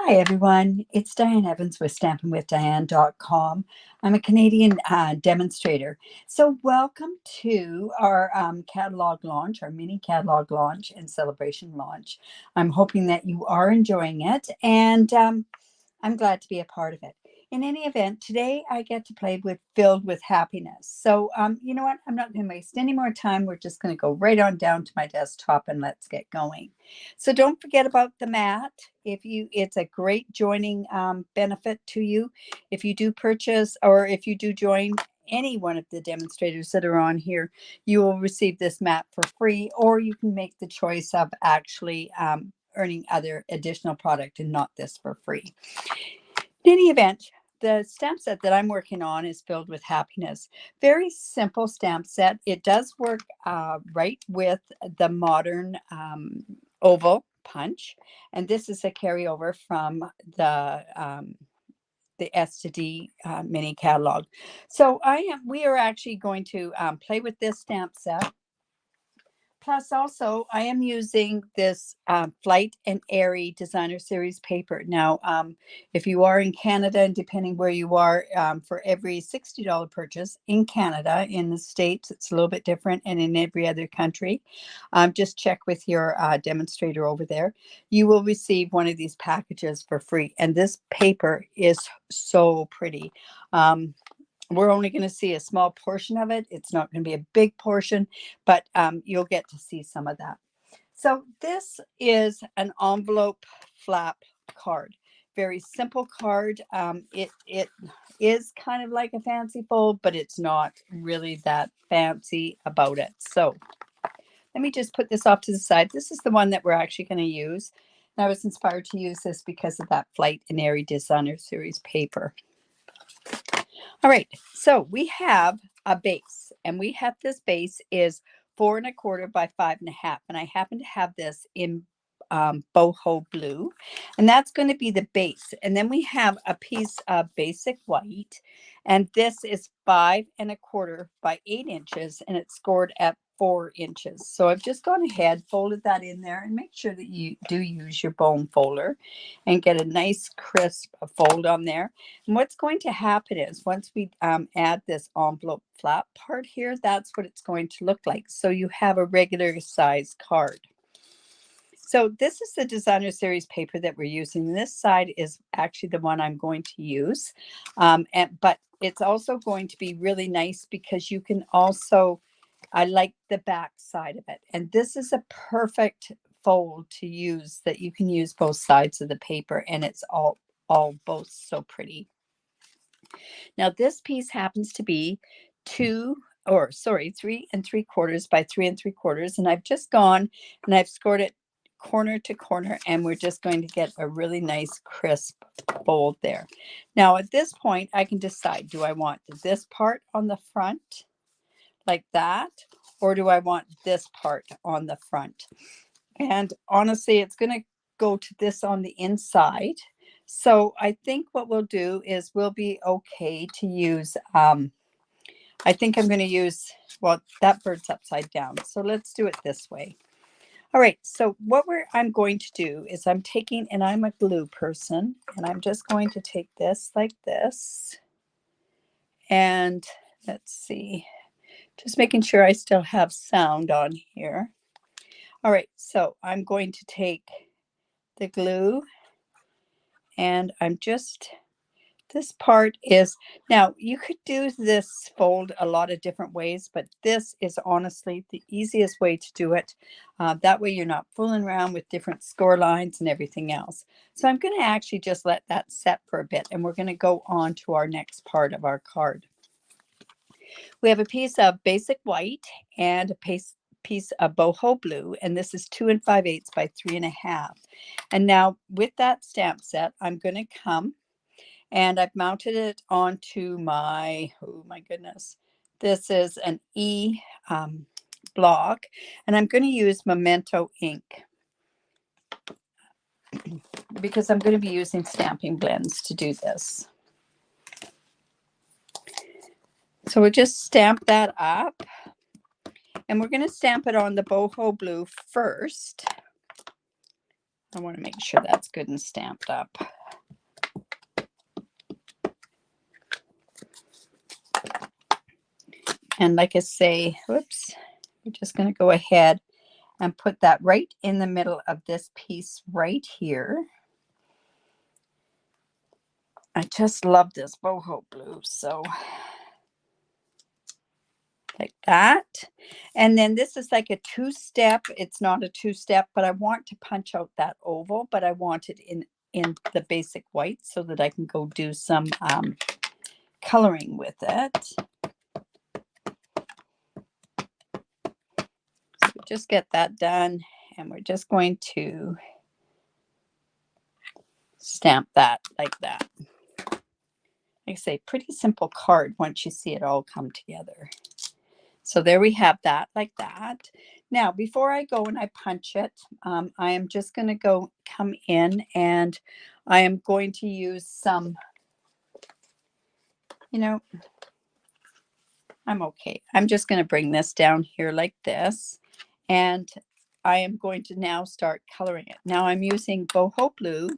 Hi, everyone. It's Diane Evans with stampingwithdiane.com. I'm a Canadian demonstrator. So welcome to our catalog launch, our mini catalog launch and celebration launch. I'm hoping that you are enjoying it, and I'm glad to be a part of it. In any event, today I get to play with Filled with Happiness. So, you know what? I'm not going to waste any more time. We're just going to go right on down to my desktop and let's get going. So don't forget about the mat. It's a great joining benefit to you. If you do purchase or if you do join any one of the demonstrators that are on here, you will receive this mat for free, or you can make the choice of actually earning other additional product and not this for free. In any event, the stamp set that I'm working on is Filled with Happiness. Very simple stamp set. It does work right with the modern oval punch, and this is a carryover from the S to D mini catalog. So we are actually going to play with this stamp set. Plus, also, I am using this Flight and Airy Designer Series paper. Now, if you are in Canada, and depending where you are, for every $60 purchase in Canada, in the States, it's a little bit different, and in every other country, just check with your demonstrator over there. You will receive one of these packages for free. And this paper is so pretty. We're only going to see a small portion of it. It's not going to be a big portion, but you'll get to see some of that. So this is an envelope flap card. Very simple card. It is kind of like a fancy fold, but it's not really that fancy about it. So let me just put this off to the side. This is the one that we're actually going to use. And I was inspired to use this because of that Flight and Airy Designer Series paper. All right, so we have a base, and we have this base is 4 1/4 by 5 1/2, and I happen to have this in boho blue, and that's going to be the base. And then we have a piece of basic white, and this is 5 1/4 by 8 inches, and it's scored at 4 inches. So I've just gone ahead, folded that in there, and make sure that you do use your bone folder and get a nice crisp fold on there. And what's going to happen is once we add this envelope flap part here, that's what it's going to look like. So you have a regular size card. So this is the Designer Series paper that we're using. This side is actually the one I'm going to use. But it's also going to be really nice because you can also, I like the back side of it. And this is a perfect fold to use that you can use both sides of the paper, and it's all both so pretty. Now this piece happens to be 3 3/4 by 3 3/4, and I've just gone and I've scored it corner to corner, and we're just going to get a really nice crisp fold there. Now at this point I can decide, do I want this part on the front like that, or do I want this part on the front? And honestly, it's going to go to this on the inside. So I think what we'll do is we'll be okay to use, I think I'm going to use, well, that bird's upside down. So let's do it this way. All right, so what I'm going to do is I'm taking, and I'm a glue person, and I'm just going to take this like this. And let's see, just making sure I still have sound on here. All right, so I'm going to take the glue, and I'm just, this part is, now you could do this fold a lot of different ways, but this is honestly the easiest way to do it. That way you're not fooling around with different score lines and everything else. So I'm going to actually just let that set for a bit, and we're going to go on to our next part of our card. We have a piece of basic white and a piece of boho blue, and this is 2 5/8 by 3 1/2. And now with that stamp set, I'm going to come, and I've mounted it onto my, oh my goodness, this is an E block, and I'm going to use Memento ink because I'm going to be using stamping blends to do this. So we'll just stamp that up, and we're going to stamp it on the boho blue first. I want to make sure that's good and stamped up. And like I say, whoops, we're just going to go ahead and put that right in the middle of this piece right here. I just love this boho blue. So like that. And then this is like a two-step. It's not a two-step, but I want to punch out that oval, but I want it in the basic white so that I can go do some coloring with it. So just get that done, and we're just going to stamp that like that. Like I say, pretty simple card once you see it all come together. So there we have that like that. Now, before I go and I punch it, I am just going to come in and I am going to use some, you know, I'm okay. I'm just going to bring this down here like this. And I am going to now start coloring it. Now I'm using boho blue.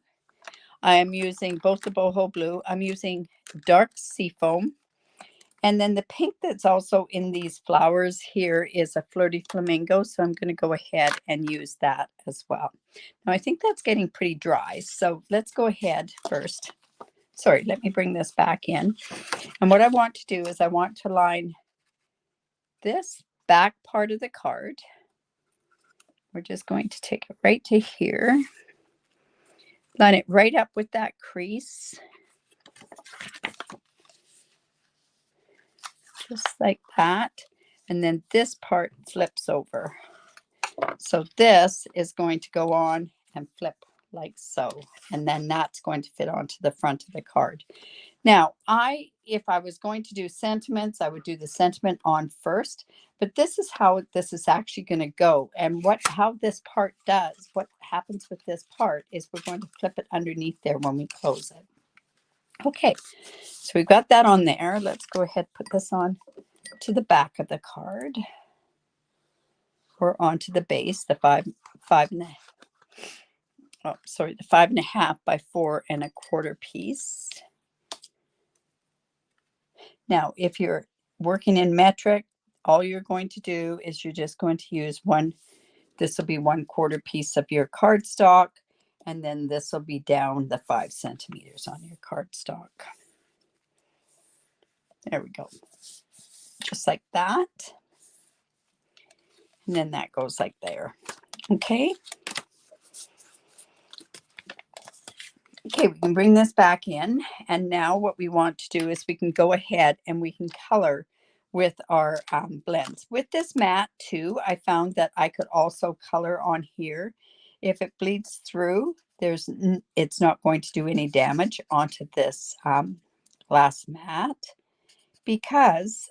I am using both the boho blue. I'm using dark seafoam. And then the pink that's also in these flowers here is a flirty flamingo. So I'm going to go ahead and use that as well. Now I think that's getting pretty dry. So let's go ahead first. Sorry, let me bring this back in. And what I want to do is I want to line this back part of the card. We're just going to take it right to here. Line it right up with that crease. Just like that. And then this part flips over. So this is going to go on and flip like so. And then that's going to fit onto the front of the card. Now, if I was going to do sentiments, I would do the sentiment on first. But this is how this is actually going to go. And how this part does, what happens with this part is we're going to flip it underneath there when we close it. Okay, so we've got that on there. Let's go ahead and put this on to the back of the card, or onto the base, the 5.5 by 4.25 piece. Now, if you're working in metric, all you're going to do is you're just going to use this will be 1/4 piece of your cardstock, and then this will be down the 5 centimeters on your cardstock. There we go. Just like that. And then that goes like there. Okay. Okay, we can bring this back in. And now what we want to do is we can go ahead and we can color with our blends. With this mat too, I found that I could also color on here. If it bleeds through, it's not going to do any damage onto this glass mat, because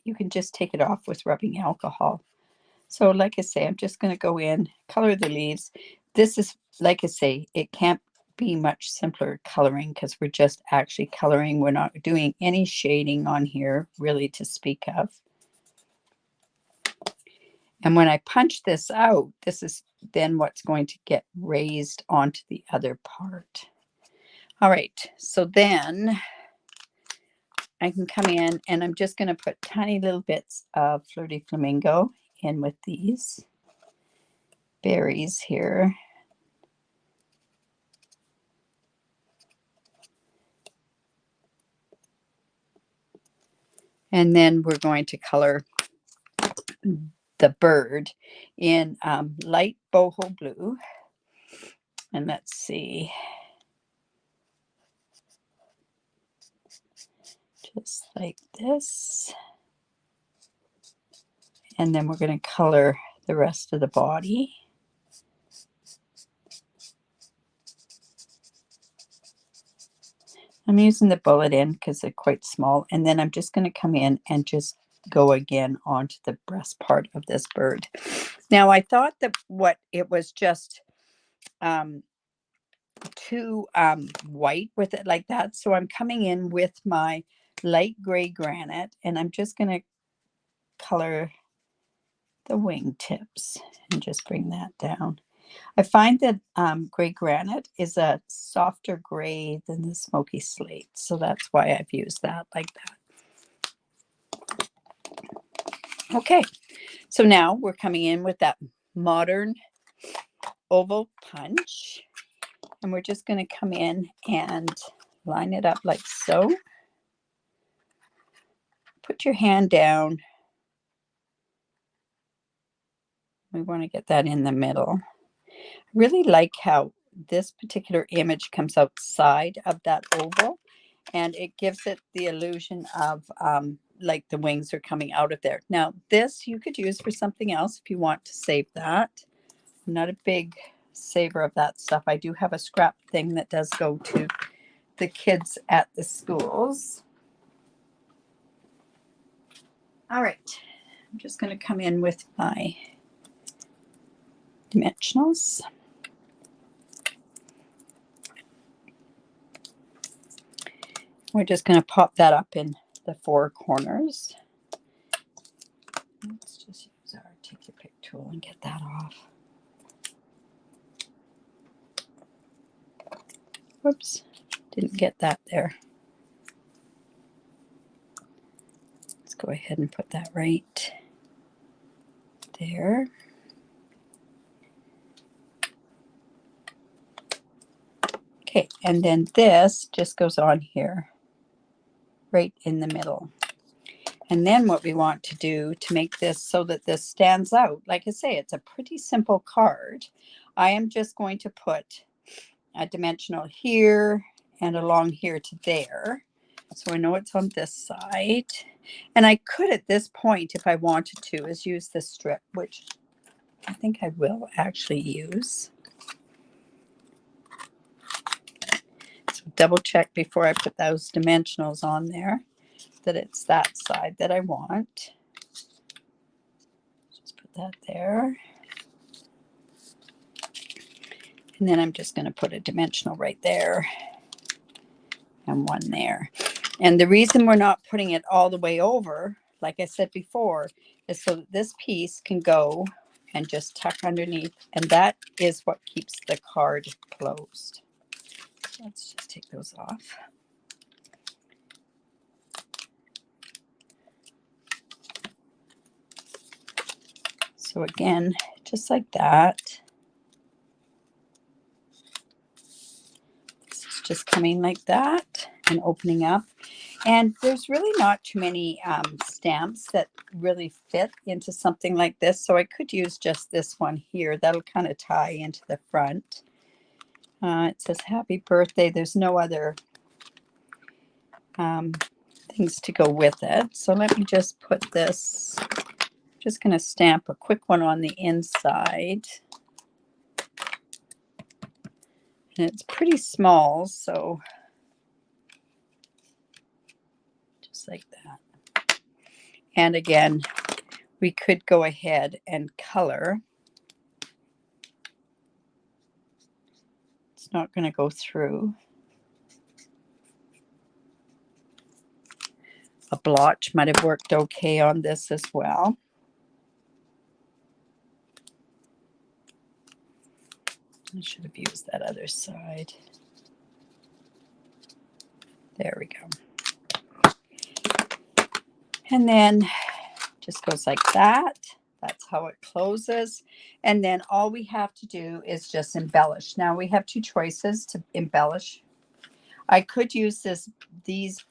you can just take it off with rubbing alcohol. So like I say, I'm just going to go in, color the leaves. This is, like I say, it can't be much simpler coloring because we're just actually coloring. We're not doing any shading on here really to speak of. And when I punch this out, this is then what's going to get raised onto the other part. All right, so then I can come in and I'm just going to put tiny little bits of Flirty Flamingo in with these berries here. And then we're going to color the bird in light boho blue. And let's see. Just like this. And then we're going to color the rest of the body. I'm using the bullet end because they're quite small. And then I'm just going to come in and just go again onto the breast part of this bird. Now, I thought that it was just too white with it like that. So I'm coming in with my light gray granite, and I'm just going to color the wing tips and just bring that down. I find that gray granite is a softer gray than the smoky slate. So that's why I've used that like that. Okay, so now we're coming in with that modern oval punch, and we're just going to come in and line it up like so. Put your hand down. We want to get that in the middle. I really like how this particular image comes outside of that oval, and it gives it the illusion of like the wings are coming out of there. Now, this you could use for something else if you want to save that. I'm not a big saver of that stuff. I do have a scrap thing that does go to the kids at the schools. All right, I'm just going to come in with my dimensionals. We're just going to pop that up in the 4 corners. Let's just use our take your pick tool and get that off. Whoops, didn't get that there. Let's go ahead and put that right there. Okay, and then this just goes on here, right in the middle. And then what we want to do to make this so that this stands out, like I say, it's a pretty simple card. I am just going to put a dimensional here and along here to there. So I know it's on this side. And I could at this point, if I wanted to, is use this strip, which I think I will actually use. So double check before I put those dimensionals on there that it's that side that I want. Just put that there. And then I'm just going to put a dimensional right there and one there. And the reason we're not putting it all the way over, like I said before, is so that this piece can go and just tuck underneath. And that is what keeps the card closed. Let's just take those off. So again, just like that. This is just coming like that and opening up. And there's really not too many stamps that really fit into something like this. So I could use just this one here. That'll kind of tie into the front. It says happy birthday. There's no other things to go with it. So let me just put this, just going to stamp a quick one on the inside. And it's pretty small, so just like that. And again, we could go ahead and color. It's not going to go through. A blotch might have worked okay on this as well. I should have used that other side. There we go. And then just goes like that. That's how it closes. And then all we have to do is just embellish. Now we have 2 choices to embellish. I could use this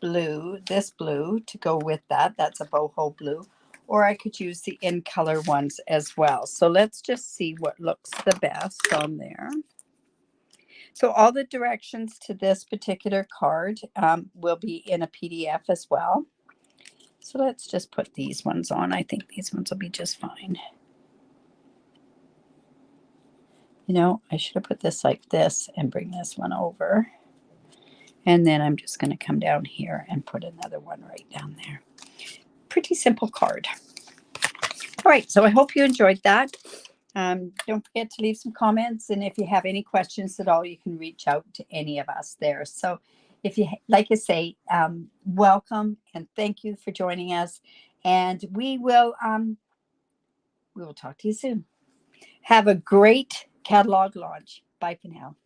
blue to go with that. That's a boho blue. Or I could use the in color ones as well. So let's just see what looks the best on there. So all the directions to this particular card will be in a PDF as well. So let's just put these ones on. I think these ones will be just fine. You know, I should have put this like this and bring this one over. And then I'm just going to come down here and put another one right down there. Pretty simple card. All right, so I hope you enjoyed that. Don't forget to leave some comments. And if you have any questions at all, you can reach out to any of us there. So if you, like I say, welcome and thank you for joining us. And we will talk to you soon. Have a great catalog launch. Bye for now.